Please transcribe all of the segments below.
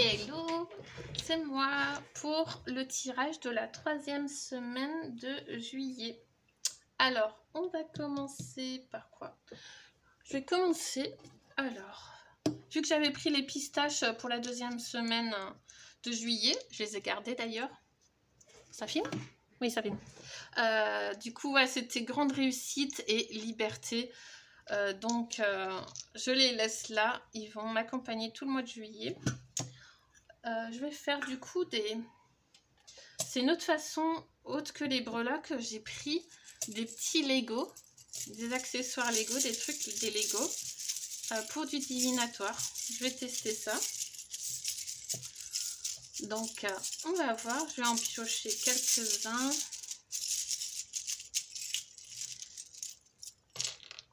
Hello, c'est moi pour le tirage de la 3e semaine de juillet. Alors, on va commencer par quoi? Je vais commencer, alors, vu que j'avais pris les pistaches pour la 2e semaine de juillet, je les ai gardées d'ailleurs. Ça filme? Oui, ça filme. Du coup, ouais, c'était grande réussite et liberté. Donc, je les laisse là. Ils vont m'accompagner tout le mois de juillet. Je vais faire du coup des... C'est une autre façon, autre que les breloques, j'ai pris des petits Lego, des accessoires Lego, des trucs, des Lego, pour du divinatoire. Je vais tester ça. Donc, on va voir, je vais en piocher quelques-uns.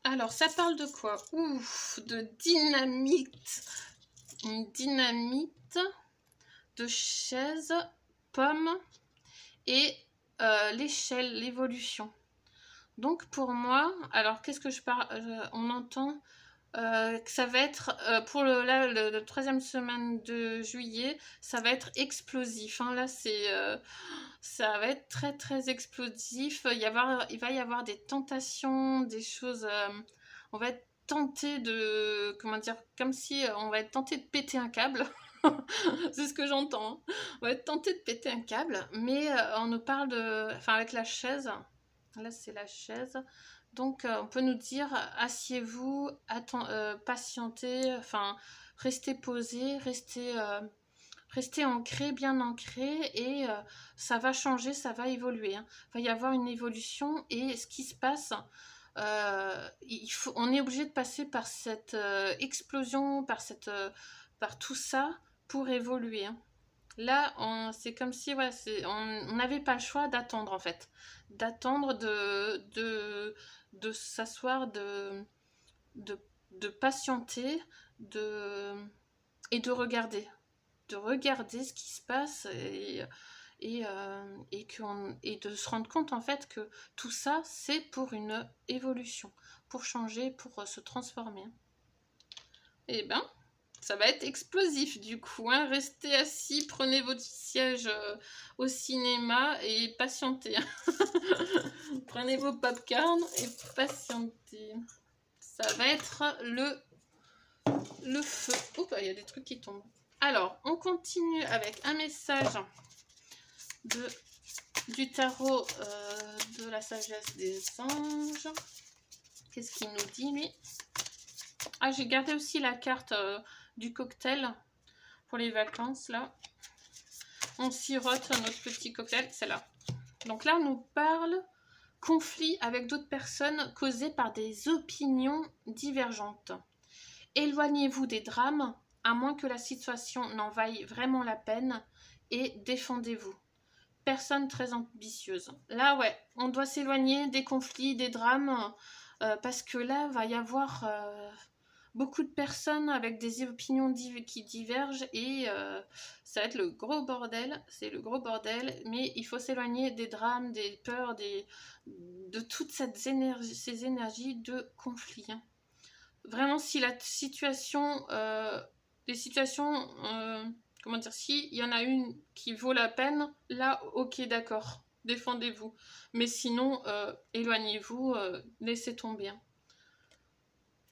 Alors, ça parle de quoi? Ouf, de dynamite. Une dynamite, de chaise, pomme et l'échelle, l'évolution. Donc pour moi, alors qu'est-ce que je parle? On entend que ça va être, pour la 3e semaine de juillet, ça va être explosif. Hein. Là, ça va être très très explosif. Il va y avoir des tentations, des choses... on va être tenté de... Comment dire? Comme si on va être tenté de péter un câble. C'est ce que j'entends. Hein. On va être tenté de péter un câble, mais on nous parle de... Enfin, avec la chaise... Là, c'est la chaise. Donc, on peut nous dire, asseyez-vous, patientez, enfin, restez posé, restez ancré, bien ancré, et ça va changer, ça va évoluer. Hein. Il va y avoir une évolution, et ce qui se passe, on est obligé de passer par cette explosion, par tout ça, pour évoluer. Hein. Là, c'est comme si ouais, on n'avait pas le choix d'attendre en fait. D'attendre, de s'asseoir, de patienter et de regarder. De regarder ce qui se passe et de se rendre compte en fait que tout ça, c'est pour une évolution, pour changer, pour se transformer. Et ben... Ça va être explosif du coup, hein. Restez assis, prenez votre siège au cinéma et patientez. Prenez vos popcorn et patientez. Ça va être le feu. Oups, il y a des trucs qui tombent. Alors, on continue avec un message du tarot de la sagesse des anges. Qu'est-ce qu'il nous dit lui? Ah, j'ai gardé aussi la carte... du cocktail pour les vacances là. On sirote notre petit cocktail, c'est là. Donc là on nous parle conflit avec d'autres personnes causés par des opinions divergentes. Éloignez-vous des drames à moins que la situation n'en vaille vraiment la peine et défendez-vous. Personne très ambitieuse. Là ouais, on doit s'éloigner des conflits, des drames parce que là va y avoir beaucoup de personnes avec des opinions qui divergent et ça va être le gros bordel, c'est le gros bordel, mais il faut s'éloigner des drames, des peurs, de toutes ces énergies de conflit. Hein. Vraiment, si la situation, comment dire, si il y en a une qui vaut la peine, là, ok, d'accord, défendez-vous. Mais sinon, éloignez-vous, laissez tomber. Hein.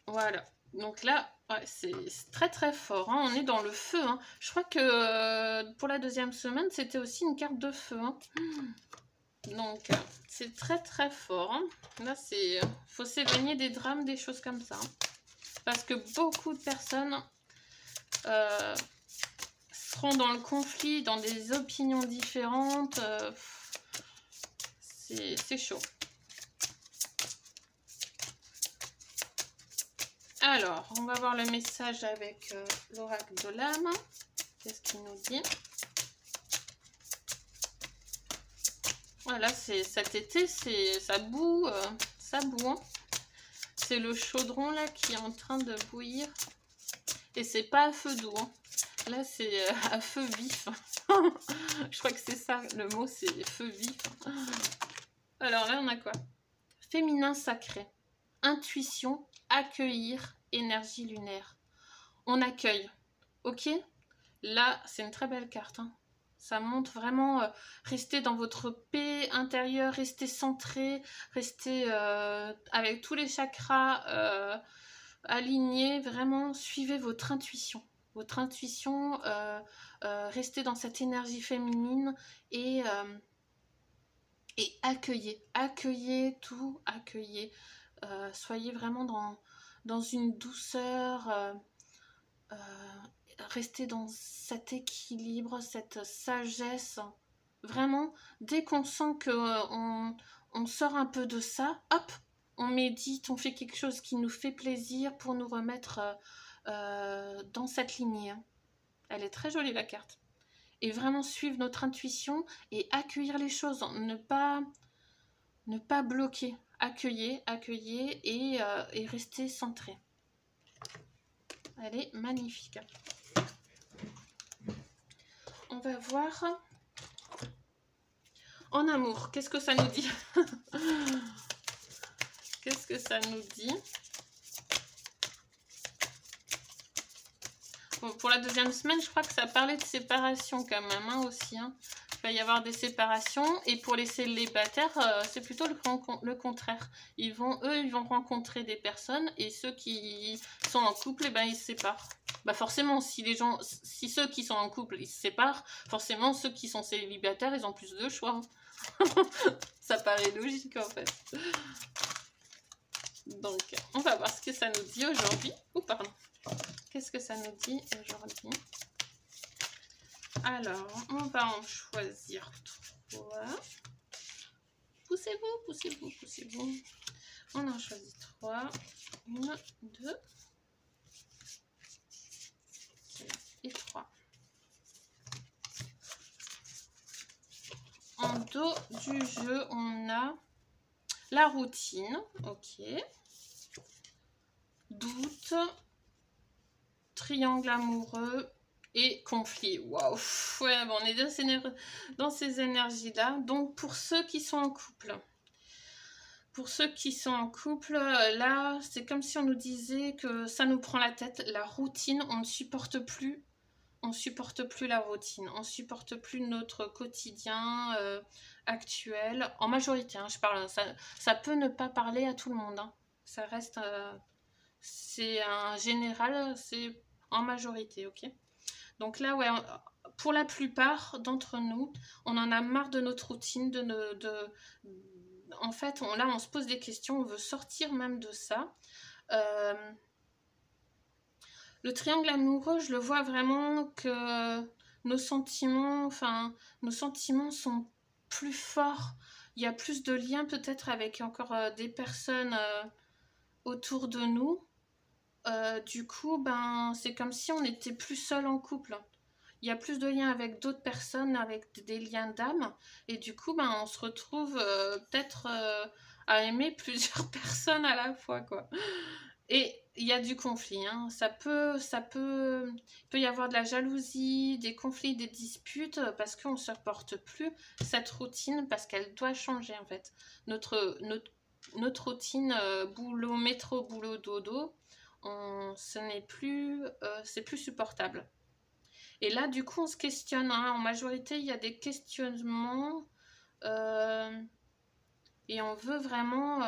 Voilà. Donc là, ouais, c'est très très fort. Hein. On est dans le feu. Hein. Je crois que pour la 2e semaine, c'était aussi une carte de feu. Hein. Donc, c'est très très fort. Hein. Là, faut s'éloigner des drames, des choses comme ça. Hein. Parce que beaucoup de personnes seront dans le conflit, dans des opinions différentes. C'est chaud. Alors, on va voir le message avec l'oracle de l'âme. Qu'est-ce qu'il nous dit? Voilà, cet été, ça boue. Ça boue. Hein. C'est le chaudron là qui est en train de bouillir. Et c'est pas à feu doux. Hein. Là, c'est à feu vif. Je crois que c'est ça, le mot, c'est feu vif. Alors là, on a quoi? Féminin sacré. Intuition, accueillir, énergie lunaire. On accueille, ok? Là, c'est une très belle carte, hein. Ça montre vraiment rester dans votre paix intérieure, rester centré, rester avec tous les chakras alignés. Vraiment, suivez votre intuition. Votre intuition, restez dans cette énergie féminine et accueillez. Accueillez tout, accueillez. Soyez vraiment dans une douceur. Rester dans cet équilibre, cette sagesse. Vraiment, dès qu'on sent qu'on on sort un peu de ça, hop, on médite, on fait quelque chose qui nous fait plaisir pour nous remettre dans cette lignée. Elle est très jolie la carte. Et vraiment suivre notre intuition et accueillir les choses, ne pas bloquer. Accueillez et rester centré. Elle est magnifique. On va voir en amour. Qu'est-ce que ça nous dit? Qu'est-ce que ça nous dit? Bon, pour la deuxième semaine, je crois que ça parlait de séparation quand même, hein, aussi. Hein. Il va y avoir des séparations. Et pour les célibataires, c'est plutôt le contraire. Ils vont rencontrer des personnes. Et ceux qui sont en couple, eh ben, ils se séparent. Bah forcément, si ceux qui sont en couple, ils se séparent, forcément, ceux qui sont célibataires, ils ont plus de choix. Ça paraît logique, en fait. Donc, on va voir ce que ça nous dit aujourd'hui. Oh, pardon. Qu'est-ce que ça nous dit aujourd'hui? Alors, on va en choisir 3. Poussez-vous, poussez-vous, poussez-vous. On en choisit 3. 1, 2 et 3. En dos du jeu, on a la routine, ok. Doute, triangle amoureux et conflit. Waouh, ouais, bon, on est dans ces énergies-là. Donc, pour ceux qui sont en couple, là, c'est comme si on nous disait que ça nous prend la tête. La routine, on ne supporte plus. On supporte plus la routine, on supporte plus notre quotidien actuel, en majorité, hein, je parle, ça peut ne pas parler à tout le monde, hein. Ça reste, c'est un général, c'est en majorité, ok. Donc là, ouais, pour la plupart d'entre nous, on en a marre de notre routine, en fait, là, on se pose des questions, on veut sortir même de ça. Le triangle amoureux, je le vois vraiment que nos sentiments sont plus forts. Il y a plus de liens peut-être avec encore des personnes autour de nous. Du coup, c'est comme si on était plus seul en couple. Il y a plus de liens avec d'autres personnes, avec des liens d'âme. Et du coup, on se retrouve peut-être à aimer plusieurs personnes à la fois, quoi. Et il y a du conflit, hein. Il peut y avoir de la jalousie, des conflits, des disputes, parce qu'on ne supporte plus cette routine, parce qu'elle doit changer, en fait. Notre routine, boulot, métro, boulot, dodo, c'est plus supportable. Et là, du coup, on se questionne, hein. En majorité, il y a des questionnements, et on veut vraiment...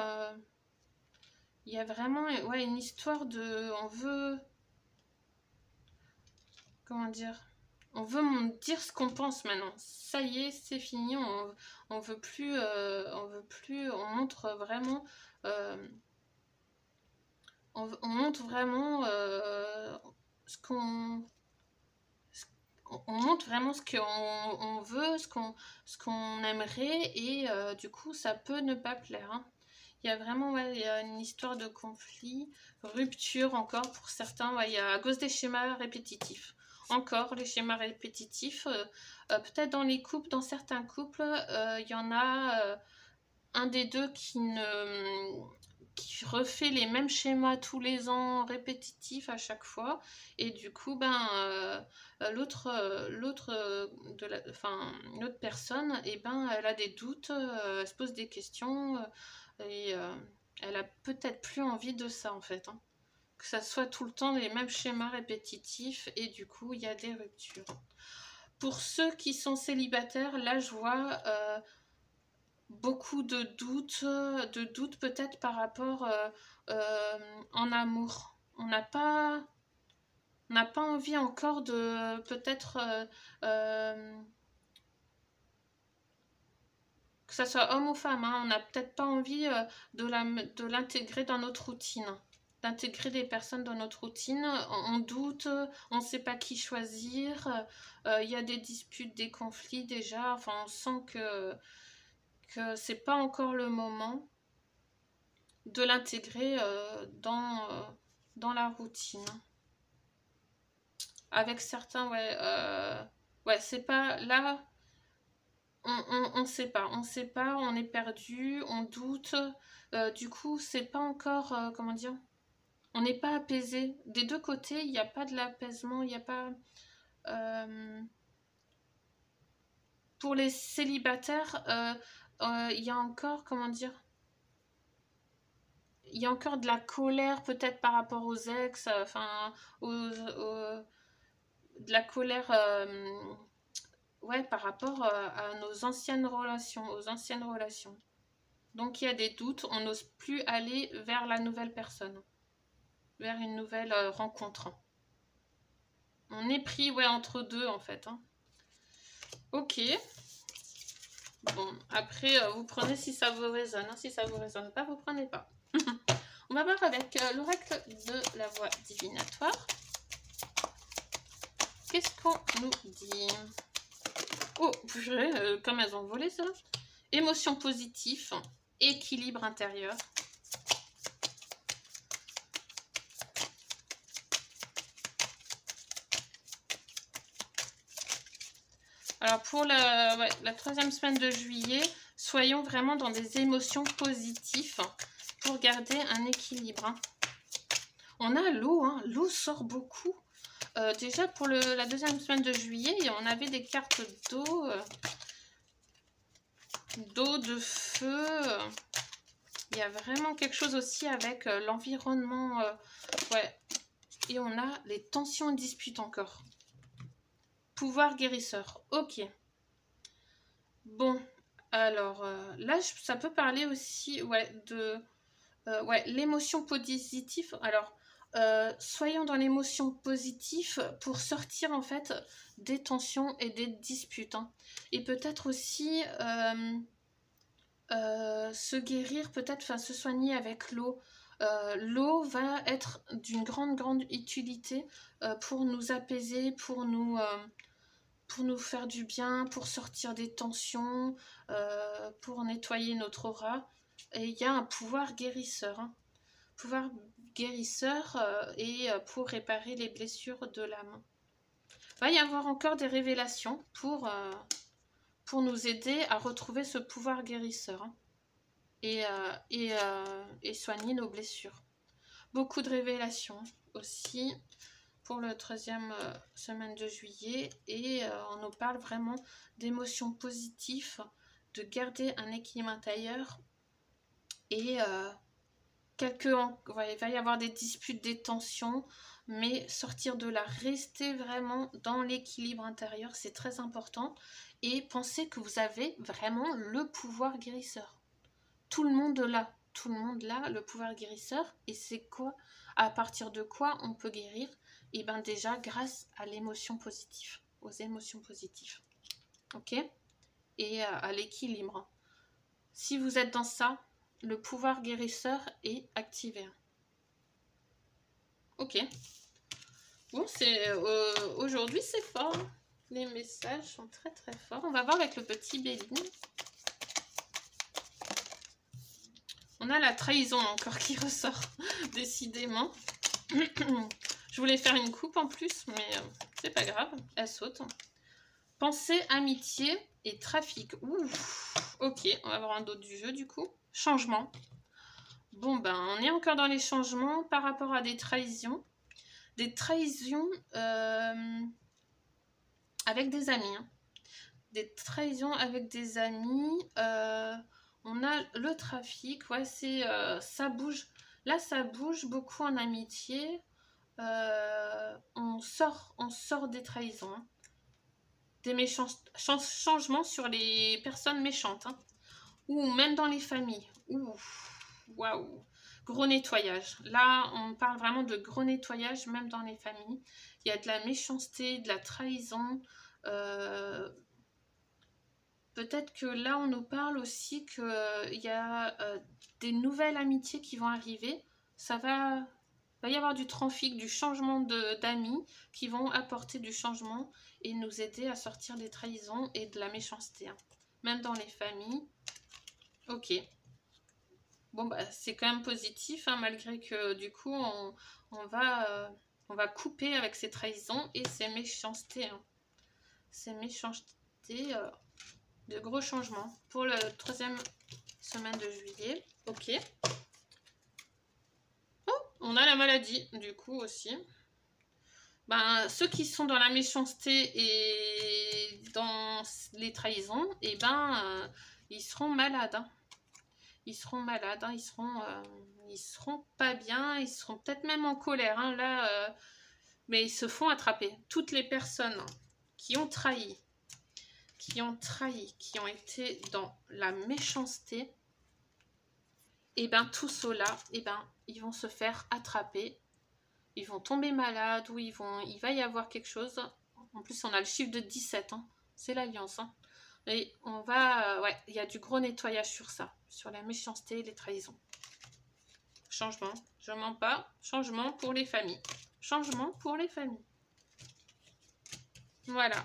il y a vraiment une histoire de... On veut... Comment dire? On veut dire ce qu'on pense maintenant. Ça y est, c'est fini. On veut plus... on montre vraiment... on montre vraiment ce qu'on... On montre vraiment ce qu'on veut, ce qu'on aimerait. Et du coup, ça peut ne pas plaire, hein. Il y a vraiment il y a une histoire de conflit, rupture encore pour certains. Il y a à cause des schémas répétitifs. Encore les schémas répétitifs. Peut-être dans les couples, dans certains couples, il y en a un des deux qui refait les mêmes schémas tous les ans, répétitifs à chaque fois. Et du coup, l'autre personne, elle a des doutes, elle se pose des questions. Et elle a peut-être plus envie de ça, en fait, hein. que ça soit tout le temps les mêmes schémas répétitifs et du coup il y a des ruptures. Pour ceux qui sont célibataires, là je vois beaucoup de doutes peut-être par rapport en amour. On n'a pas envie encore de peut-être que ça soit homme ou femme, hein, on n'a peut-être pas envie de l'intégrer dans notre routine. D'intégrer des personnes dans notre routine, on doute, on ne sait pas qui choisir, il y a des disputes, des conflits déjà, enfin on sent que c'est pas encore le moment de l'intégrer dans la routine. Avec certains, ouais, c'est pas là. On sait pas, on est perdu, on doute. Du coup, c'est pas encore, comment dire, on n'est pas apaisé. Des deux côtés, il n'y a pas de l'apaisement, il n'y a pas. Pour les célibataires, il y a encore, comment dire, il y a encore de la colère peut-être par rapport aux ex, enfin, de la colère. Ouais, par rapport à nos anciennes relations, aux anciennes relations. Donc il y a des doutes, on n'ose plus aller vers la nouvelle personne, vers une nouvelle rencontre. On est pris, ouais, entre deux en fait. Hein. Ok. Bon, après, vous prenez si ça vous résonne. Hein. Si ça vous résonne pas, vous prenez pas. On va voir avec l'oracle de la voix divinatoire. Qu'est-ce qu'on nous dit? Oh, comme elles ont volé ça. Émotion positive, équilibre intérieur. Alors pour la 3e semaine de juillet, soyons vraiment dans des émotions positives pour garder un équilibre. Hein. On a l'eau, hein. L'eau sort beaucoup. Déjà pour la 2e semaine de juillet, on avait des cartes d'eau, de feu. Il y a vraiment quelque chose aussi avec l'environnement. Ouais. Et on a les tensions et disputes encore. Pouvoir guérisseur. Ok. Bon. Alors là, ça peut parler aussi de l'émotion positive. Alors, soyons dans l'émotion positive pour sortir en fait des tensions et des disputes. Hein. Et peut-être aussi se guérir, peut-être, enfin se soigner avec l'eau. L'eau va être d'une grande utilité pour nous apaiser, pour nous faire du bien, pour sortir des tensions, pour nettoyer notre aura. Et il y a un pouvoir guérisseur. Hein. Pouvoir guérisseur et pour réparer les blessures de l'âme. Il va y avoir encore des révélations pour nous aider à retrouver ce pouvoir guérisseur. Hein. Et soigner nos blessures. Beaucoup de révélations aussi pour le 13e semaine de juillet et on nous parle vraiment d'émotions positives, de garder un équilibre intérieur et il va y avoir des disputes, des tensions, mais sortir de là, rester vraiment dans l'équilibre intérieur, c'est très important et pensez que vous avez vraiment le pouvoir guérisseur. Tout le monde l'a, le pouvoir guérisseur. Et c'est quoi? À partir de quoi on peut guérir? Et bien déjà grâce à l'émotion positive, aux émotions positives. Ok? Et à l'équilibre. Si vous êtes dans ça, le pouvoir guérisseur est activé. Ok. Bon, aujourd'hui c'est fort. Les messages sont très forts. On va voir avec le petit Béline. On a la trahison encore qui ressort, décidément. Je voulais faire une coupe en plus, mais c'est pas grave, elle saute. Pensée, amitié et trafic. Ouf, ok, on va avoir un dos du jeu du coup. Changement. Bon ben, on est encore dans les changements par rapport à des trahisons. Des trahisons avec des amis. Hein. Des trahisons avec des amis. On a le trafic, ouais, c'est ça bouge. Là, ça bouge beaucoup en amitié. On sort des trahisons. Hein. Des méchants changements sur les personnes méchantes. Hein. Ou même dans les familles. Waouh. Gros nettoyage. Là, on parle vraiment de gros nettoyage, même dans les familles. Il y a de la méchanceté, de la trahison. Peut-être que là, on nous parle aussi qu'il y a des nouvelles amitiés qui vont arriver. Ça va y avoir du trafic, du changement d'amis qui vont apporter du changement et nous aider à sortir des trahisons et de la méchanceté. Hein. Même dans les familles. Ok. Bon, bah, c'est quand même positif, hein, malgré que du coup, on va couper avec ces trahisons et ces méchancetés. Hein. Ces méchancetés, de gros changements pour la 3e semaine de juillet. Ok. Oh, on a la maladie, du coup, aussi. Ben, ceux qui sont dans la méchanceté et dans les trahisons, et ben, ils seront malades. Hein. Ils seront malades, hein, ils seront pas bien, ils seront peut-être même en colère, hein, là, mais ils se font attraper. Toutes les personnes qui ont trahi, qui ont été dans la méchanceté, et ben tous ceux-là, et ben ils vont se faire attraper, ils vont tomber malades, ou il va y avoir quelque chose. En plus, on a le chiffre de 17, hein, c'est l'alliance, hein. Et on va... ouais, il y a du gros nettoyage sur ça. Sur la méchanceté et les trahisons. Changement. Je mens pas. Changement pour les familles. Changement pour les familles. Voilà.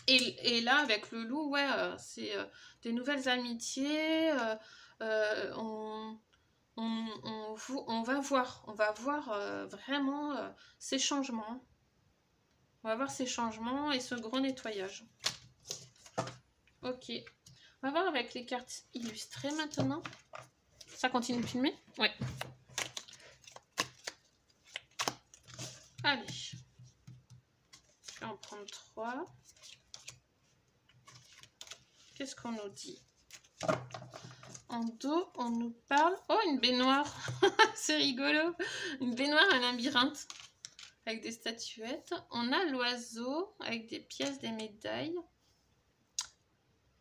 Et là, avec le loup, ouais, c'est des nouvelles amitiés. On va voir vraiment ces changements. On va voir ces changements et ce gros nettoyage. Ok. On va voir avec les cartes illustrées maintenant. Ça continue de filmer? Ouais. Allez. Je vais en prendre 3. Qu'est-ce qu'on nous dit? En dos, on nous parle... Oh, une baignoire. C'est rigolo. Une baignoire, un labyrinthe. Avec des statuettes. On a l'oiseau avec des pièces, des médailles.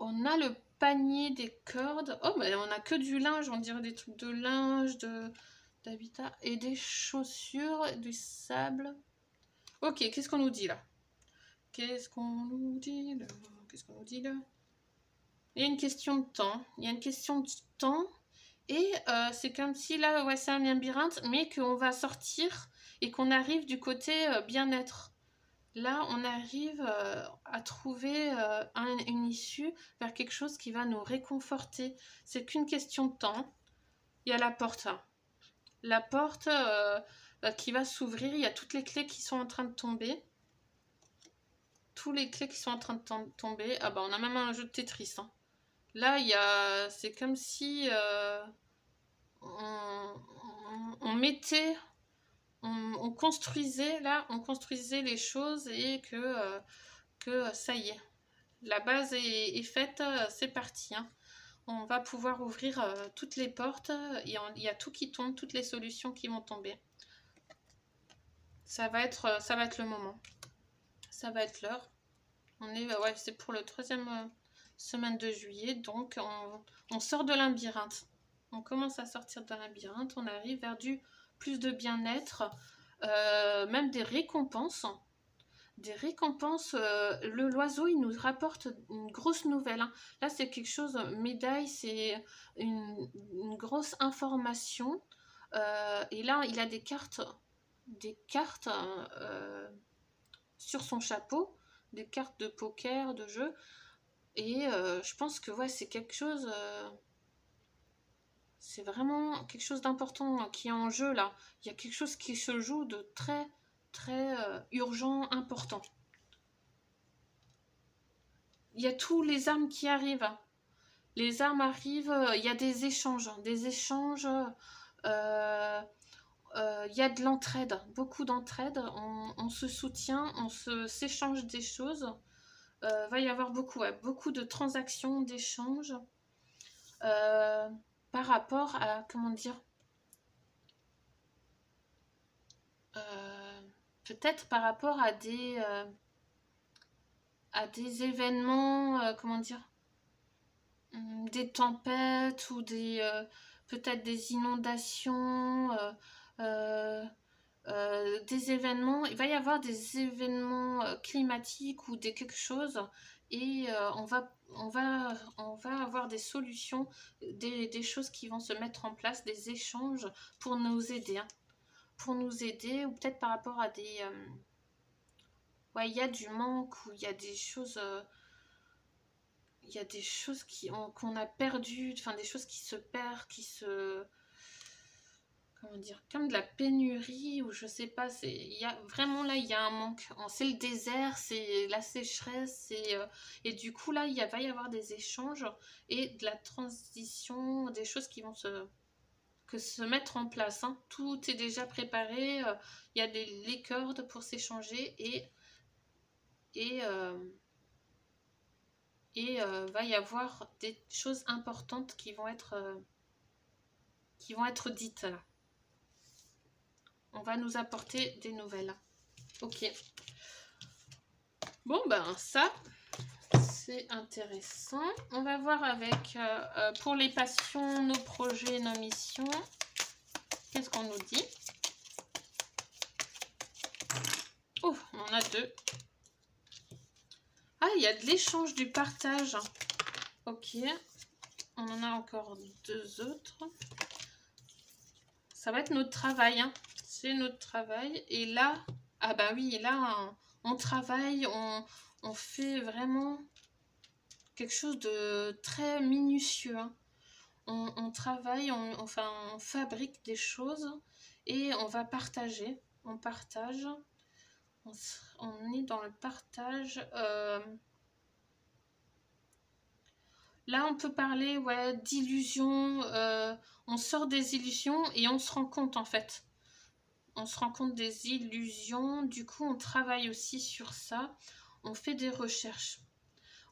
On a le panier des cordes. Oh, mais on a que du linge. On dirait des trucs de linge, d'habitat. Et des chaussures, du sable. Ok, qu'est-ce qu'on nous dit là? Qu'est-ce qu'on nous dit là? Qu'est-ce qu'on nous dit là? Il y a une question de temps. Il y a une question de temps. Et c'est comme si là, ouais, c'est un labyrinthe, mais qu'on va sortir et qu'on arrive du côté bien-être. Là, on arrive à trouver une issue vers quelque chose qui va nous réconforter. C'est qu'une question de temps. Il y a la porte. Hein. La porte qui va s'ouvrir. Il y a toutes les clés qui sont en train de tomber. Tous les clés qui sont en train de tomber. Ah bah, on a même un jeu de Tetris. Hein. Là, c'est comme si on mettait... On construisait les choses et que ça y est, la base est faite, c'est parti. Hein. On va pouvoir ouvrir toutes les portes et il y a tout qui tombe, toutes les solutions qui vont tomber. Ça va être le moment. Ça va être l'heure. Ouais, c'est pour le 3e semaine de juillet, donc on sort de labyrinthe. On commence à sortir de labyrinthe, on arrive vers du plus de bien-être, même des récompenses. Des récompenses, l'oiseau, il nous rapporte une grosse nouvelle. Hein. Là, c'est quelque chose, médaille, c'est une grosse information. Et là, il a des cartes sur son chapeau, des cartes de poker, de jeu. Et je pense que ouais, c'est quelque chose... c'est vraiment quelque chose d'important qui est en jeu là. Il y a quelque chose qui se joue de très urgent, important. Il y a tous les armes qui arrivent. Les armes arrivent, il y a des échanges. Il y a de l'entraide, beaucoup d'entraide. On se soutient, s'échange des choses. Va y avoir beaucoup de transactions, d'échanges. Par rapport à, comment dire, peut-être par rapport à des événements, comment dire, des tempêtes ou des peut-être des inondations, des événements. Il va y avoir des événements climatiques ou quelque chose et on va avoir des solutions, des choses qui vont se mettre en place, des échanges pour nous aider, hein. Pour nous aider, ou peut-être par rapport à des... ouais, il y a du manque, ou il y a des choses... il y a des choses qu'on a perdues, enfin des choses qui se perdent, qui se... Comment dire, comme de la pénurie, ou je sais pas, vraiment là, il y a un manque. C'est le désert, c'est la sécheresse, et du coup là, va y avoir des échanges et de la transition, des choses qui vont se mettre en place, hein. Tout est déjà préparé, il y a les cordes pour s'échanger et va y avoir des choses importantes qui vont être dites là. On va nous apporter des nouvelles. Ok. Bon ben ça, c'est intéressant. On va voir avec, pour les passions, nos projets, nos missions. Qu'est-ce qu'on nous dit? Oh, on en a deux. Ah, il y a de l'échange, du partage. Ok. On en a encore deux autres. Ça va être notre travail, hein. C'est notre travail. Et là, ah bah oui, là, on travaille, on fait vraiment quelque chose de très minutieux, hein. On travaille, on fabrique des choses et on va partager. On partage. On est dans le partage. Là, on peut parler, ouais, d'illusions. On sort des illusions et on se rend compte, en fait. On se rend compte des illusions. Du coup, on travaille aussi sur ça. On fait des recherches.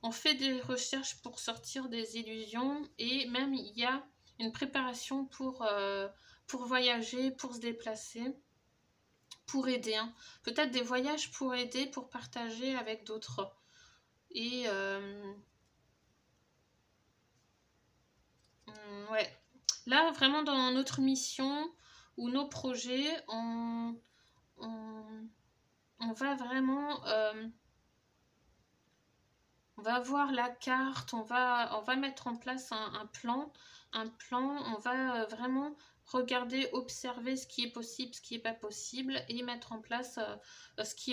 On fait des recherches pour sortir des illusions. Et même, il y a une préparation pour voyager, pour se déplacer, pour aider, hein. Peut-être des voyages pour aider, pour partager avec d'autres. Et... ouais. Là, vraiment dans notre mission ou nos projets, on va vraiment... on va voir la carte, on va mettre en place un plan, on va vraiment regarder, observer ce qui est possible, ce qui n'est pas possible, et mettre en place ce qui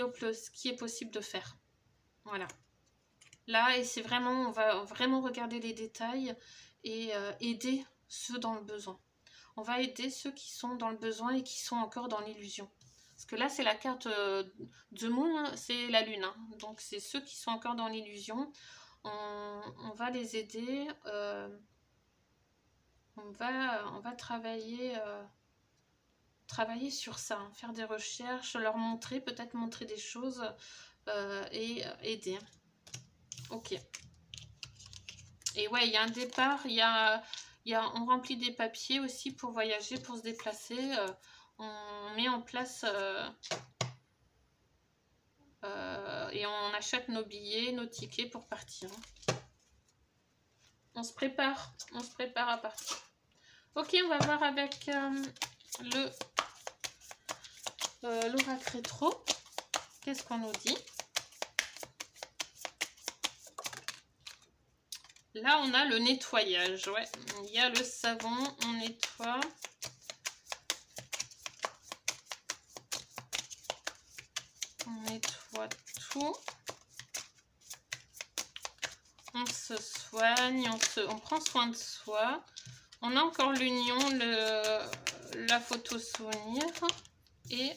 est possible de faire. Voilà. Là, et c'est vraiment, on va vraiment regarder les détails et aider ceux dans le besoin. On va aider ceux qui sont dans le besoin et qui sont encore dans l'illusion. Parce que là, c'est la carte de Moon, c'est la Lune, hein. Donc, c'est ceux qui sont encore dans l'illusion. On va les aider. On va travailler sur ça, hein, faire des recherches, leur montrer, peut-être montrer des choses et aider. Ok. Et ouais, il y a un départ, on remplit des papiers aussi pour voyager, pour se déplacer. On met en place et on achète nos billets, nos tickets pour partir. On se prépare à partir. Ok, on va voir avec l'oracle rétro. Qu'est-ce qu'on nous dit? Là, on a le nettoyage. Ouais, il y a le savon, on nettoie. On nettoie tout. On se soigne, on prend soin de soi. On a encore l'union, la photo souvenir et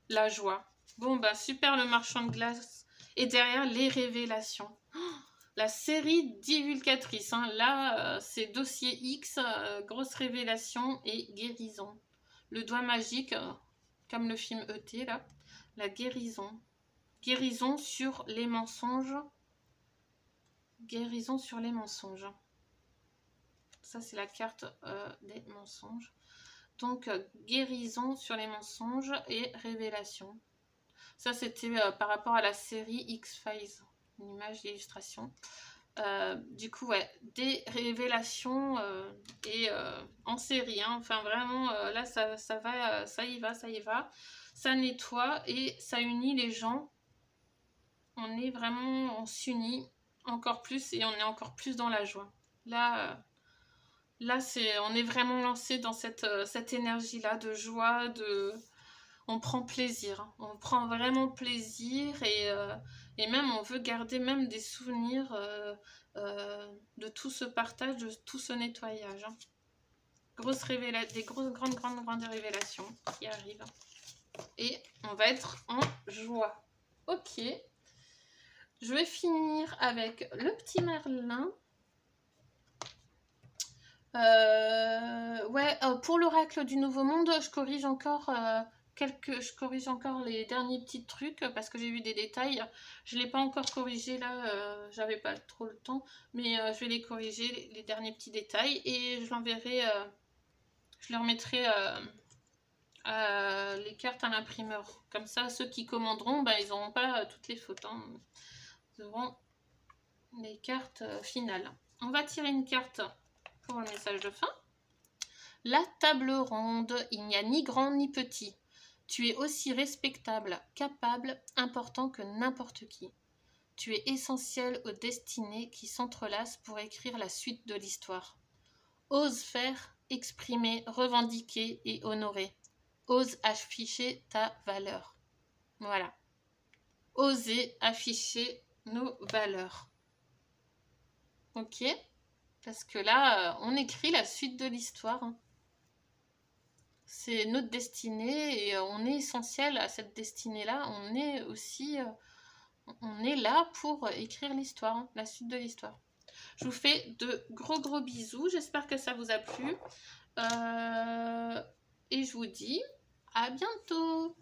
la joie. Bon, bah super, le marchand de glace. Et derrière, les révélations. La série divulgatrice, hein. Là, c'est dossier X, grosse révélation et guérison. Le doigt magique, comme le film E.T. là. La guérison. Guérison sur les mensonges. Guérison sur les mensonges. Ça, c'est la carte des mensonges. Donc, guérison sur les mensonges et révélation. Ça, c'était par rapport à la série X-Files, une image d'illustration. Du coup, ouais, des révélations et en série, hein. Enfin vraiment, là, ça va, ça y va, ça nettoie et ça unit les gens. On s'unit encore plus et on est encore plus dans la joie. Là, on est vraiment lancé dans cette énergie-là de joie, on prend plaisir, hein. On prend vraiment plaisir et même on veut garder même des souvenirs de tout ce partage, de tout ce nettoyage, hein. Des grosses, grandes révélations qui arrivent. Et on va être en joie. Ok. Je vais finir avec le petit Merlin. Ouais, pour l'oracle du Nouveau Monde, je corrige encore les derniers petits trucs parce que j'ai vu des détails. Je ne l'ai pas encore corrigé là, j'avais pas trop le temps, mais je vais les corriger, les derniers petits détails, et je l'enverrai, je leur mettrai les cartes à l'imprimeur. Comme ça, ceux qui commanderont, ben, ils n'auront pas toutes les fautes, hein. Ils auront les cartes finales. On va tirer une carte pour le message de fin. La table ronde, il n'y a ni grand ni petit. Tu es aussi respectable, capable, important que n'importe qui. Tu es essentiel aux destinées qui s'entrelacent pour écrire la suite de l'histoire. Ose faire, exprimer, revendiquer et honorer. Ose afficher ta valeur. Voilà. Oser afficher nos valeurs. Ok ? Parce que là, on écrit la suite de l'histoire, hein. C'est notre destinée et on est essentiel à cette destinée-là. On est aussi, on est là pour écrire l'histoire, hein, la suite de l'histoire. Je vous fais de gros bisous. J'espère que ça vous a plu. Et je vous dis à bientôt.